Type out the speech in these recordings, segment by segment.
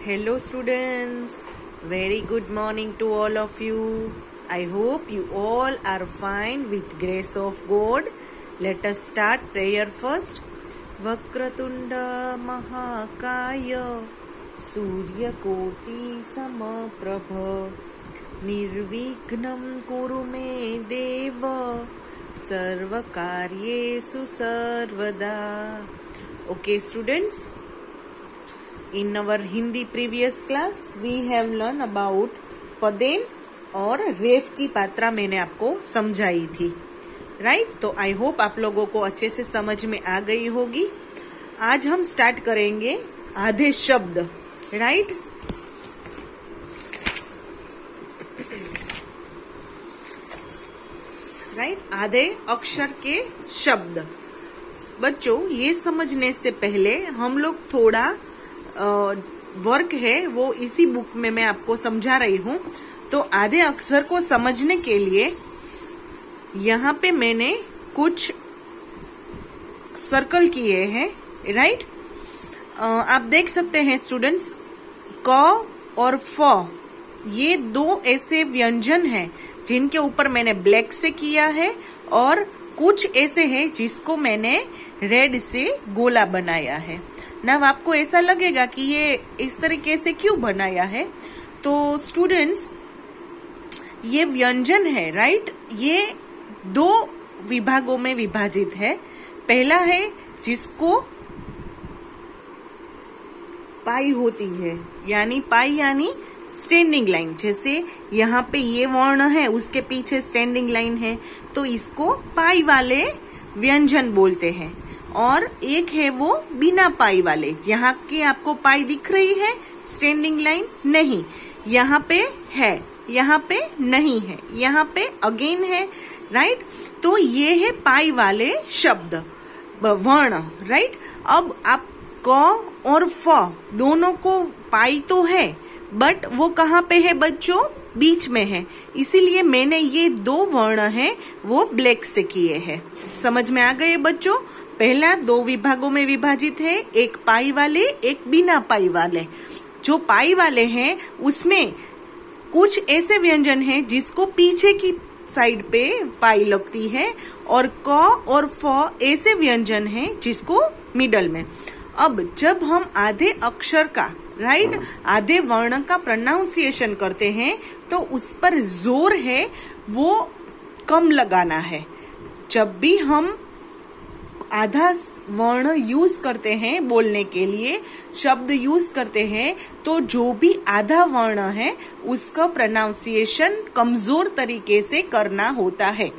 Hello students, very good morning to all of you. I hope you all are fine with grace of God. Let us start prayer first. Vakratunda Mahakaya Suryakoti Samaprabha Nirvignam Kuru Me Deva Sarvakaryesu Sarvada. Okay students, in our Hindi previous class we have learned about पदेन और रेफ की पात्रा मैंने आपको समझाई थी, right. तो I hope आप लोगों को अच्छे से समझ में आ गई होगी। आज हम स्टार्ट करेंगे आधे शब्द, राइट। आधे अक्षर के शब्द। बच्चों, ये समझने से पहले हम लोग थोड़ा वर्क है वो इसी बुक में मैं आपको समझा रही हूँ। तो आधे अक्षर को समझने के लिए यहाँ पे मैंने कुछ सर्कल किए हैं, राइट। आप देख सकते हैं स्टूडेंट्स, क और फ ये दो ऐसे व्यंजन हैं जिनके ऊपर मैंने ब्लैक से किया है और कुछ ऐसे हैं जिसको मैंने रेड से गोला बनाया है ना। आपको ऐसा लगेगा कि ये इस तरीके से क्यों बनाया है। तो स्टूडेंट्स, ये व्यंजन है, राइट। ये दो विभागों में विभाजित है। पहला है जिसको पाई होती है, यानी पाई यानी स्टैंडिंग लाइन। जैसे यहाँ पे ये वर्ण है, उसके पीछे स्टैंडिंग लाइन है, तो इसको पाई वाले व्यंजन बोलते हैं। और एक है वो बिना पाई वाले। यहाँ की आपको पाई दिख रही है, स्टैंडिंग लाइन नहीं, यहाँ पे है, यहाँ पे नहीं है, यहाँ पे अगेन है, राइट। तो ये है पाई वाले शब्द, वर्ण, राइट। अब आप क और फ दोनों को पाई तो है, बट वो कहाँ पे है बच्चों? बीच में है। इसीलिए मैंने ये दो वर्ण हैं वो ब्लैक से किए हैं। समझ में आ गए बच्चों? पहला दो विभागों में विभाजित है, एक पाई वाले, एक बिना पाई वाले। जो पाई वाले हैं उसमें कुछ ऐसे व्यंजन हैं जिसको पीछे की साइड पे पाई लगती है, और क और फ ऐसे व्यंजन हैं जिसको मिडल में। अब जब हम आधे अक्षर का, राइट, आधे वर्ण का प्रोनाउंसिएशन करते हैं तो उस पर जोर है वो कम लगाना है। जब भी हम आधा वर्ण यूज करते हैं बोलने के लिए, शब्द यूज करते हैं, तो जो भी आधा वर्ण है उसका प्रोनाउंसिएशन कमजोर तरीके से करना होता है,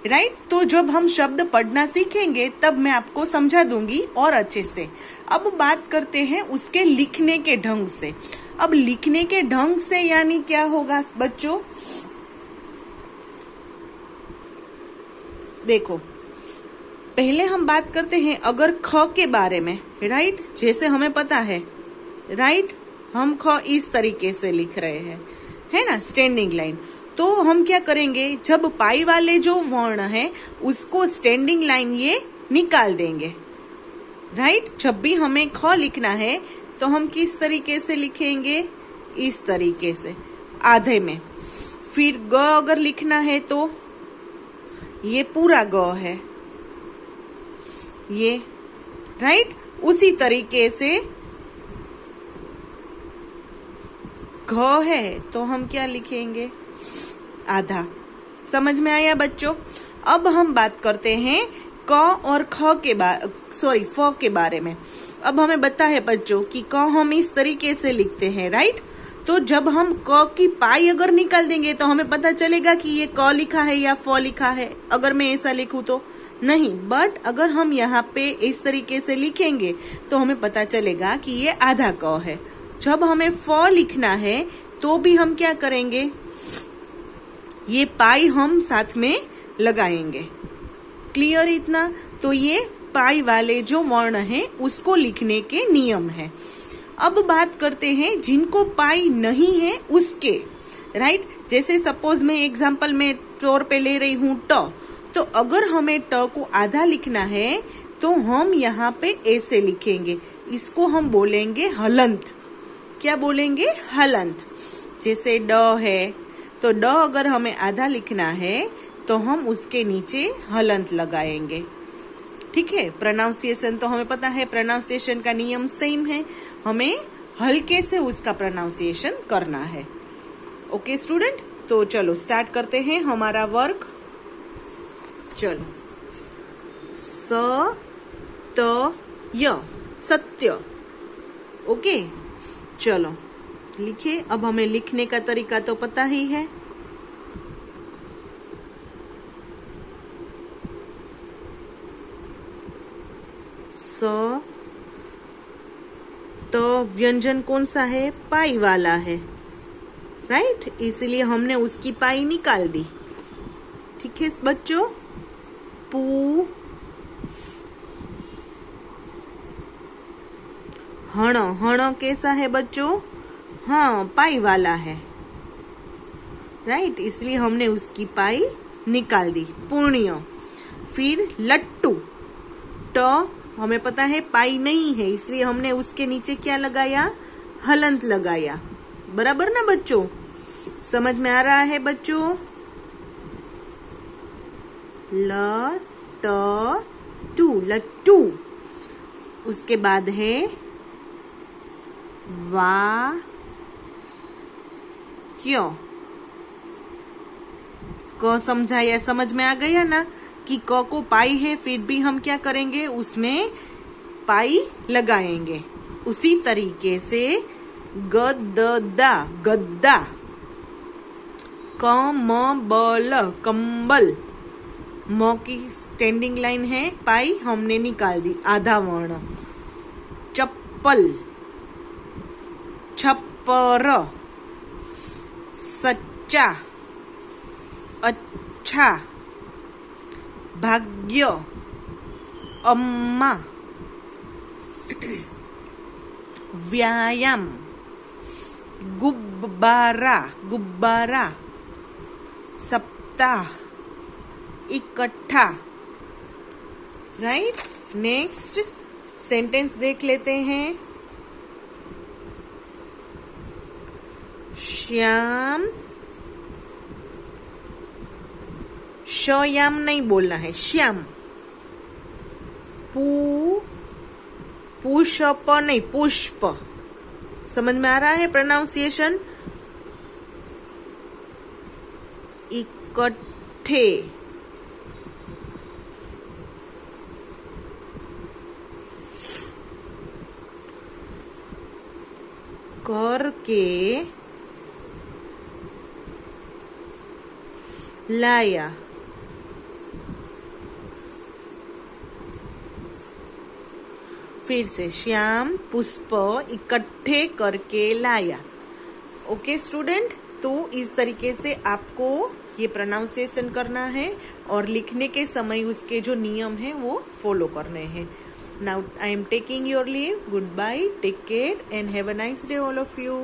राइट। तो जब हम शब्द पढ़ना सीखेंगे तब मैं आपको समझा दूंगी और अच्छे से। अब बात करते हैं उसके लिखने के ढंग से। अब लिखने के ढंग से यानी क्या होगा बच्चों? देखो, पहले हम बात करते हैं अगर ख के बारे में, राइट। जैसे हमें पता है, राइट, हम ख इस तरीके से लिख रहे हैं, है ना, स्टैंडिंग लाइन। तो हम क्या करेंगे, जब पाई वाले जो वर्ण है उसको स्टैंडिंग लाइन ये निकाल देंगे, राइट। जब भी हमें ख लिखना है तो हम किस तरीके से लिखेंगे? इस तरीके से, आधे में। फिर ग अगर लिखना है तो ये पूरा ग है, ये, राइट। उसी तरीके से घ है तो हम क्या लिखेंगे? आधा। समझ में आया बच्चों? अब हम बात करते हैं क और ख के फ के बारे में। अब हमें पता है बच्चों कि क हम इस तरीके से लिखते हैं, राइट। तो जब हम क की पाई अगर निकाल देंगे तो हमें पता चलेगा कि ये क लिखा है या फ लिखा है। अगर मैं ऐसा लिखूं तो नहीं, बट अगर हम यहाँ पे इस तरीके से लिखेंगे तो हमें पता चलेगा कि ये आधा क है। जब हमें फ लिखना है तो भी हम क्या करेंगे? ये पाई हम साथ में लगाएंगे। क्लियर इतना? तो ये पाई वाले जो वर्ण हैं उसको लिखने के नियम है। अब बात करते हैं जिनको पाई नहीं है उसके, राइट। जैसे सपोज मैं एग्जांपल में तौर पे ले रही हूँ ट। तो अगर हमें ट को आधा लिखना है तो हम यहाँ पे ऐसे लिखेंगे, इसको हम बोलेंगे हलंत, क्या बोलेंगे, हलंत। जैसे ड है तो ड अगर हमें आधा लिखना है तो हम उसके नीचे हलंत लगाएंगे। ठीक है, प्रोनाउंसिएशन तो हमें पता है, प्रोनाउंसिएशन का नियम सेम है, हमें हल्के से उसका प्रोनाउंसिएशन करना है। ओके स्टूडेंट, तो चलो स्टार्ट करते हैं हमारा वर्क। चलो, स त य, सत्य। ओके, चलो लिखे। अब हमें लिखने का तरीका तो पता ही है। स तो व्यंजन कौन सा है, पाई वाला है, राइट, इसलिए हमने उसकी पाई निकाल दी। ठीक है बच्चों। पू, हण, हण कैसा है बच्चों, हाँ पाई वाला है, राइट, इसलिए हमने उसकी पाई निकाल दी। पुण्य। फिर लट्टू, ट हमें पता है पाई नहीं है, इसलिए हमने उसके नीचे क्या लगाया, हलंत लगाया। बराबर ना बच्चों, समझ में आ रहा है बच्चों। ल ट टू, लट्टू। उसके बाद है वा क्यों, क समझाया, समझ में आ गया ना कि क को पाई है, फिर भी हम क्या करेंगे, उसमें पाई लगाएंगे। उसी तरीके से गद्दा, गद्दा। कमबल, कंबल। म की स्टैंडिंग लाइन है, पाई हमने निकाल दी, आधा वर्ण। चप्पल, छप्पर। सच्चा, अच्छा। भाग्य, अम्मा। व्यायाम, गुब्बारा, गुब्बारा। सप्ताह, इकट्ठा, राइट। नेक्स्ट सेंटेंस देख लेते हैं। श्याम, शयाम नहीं बोलना है, श्याम। पुष्प नहीं, पुष्प। समझ में आ रहा है प्रोनाउंसिएशन। इकट्ठे, करके लाया। फिर से श्याम पुष्प इकट्ठे करके लाया। ओके स्टूडेंट, तो इस तरीके से आपको ये प्रोनाउंसिएशन करना है और लिखने के समय उसके जो नियम है वो फॉलो करने हैं। Now I am taking your leave. Good bye, take care and have a nice day all of you.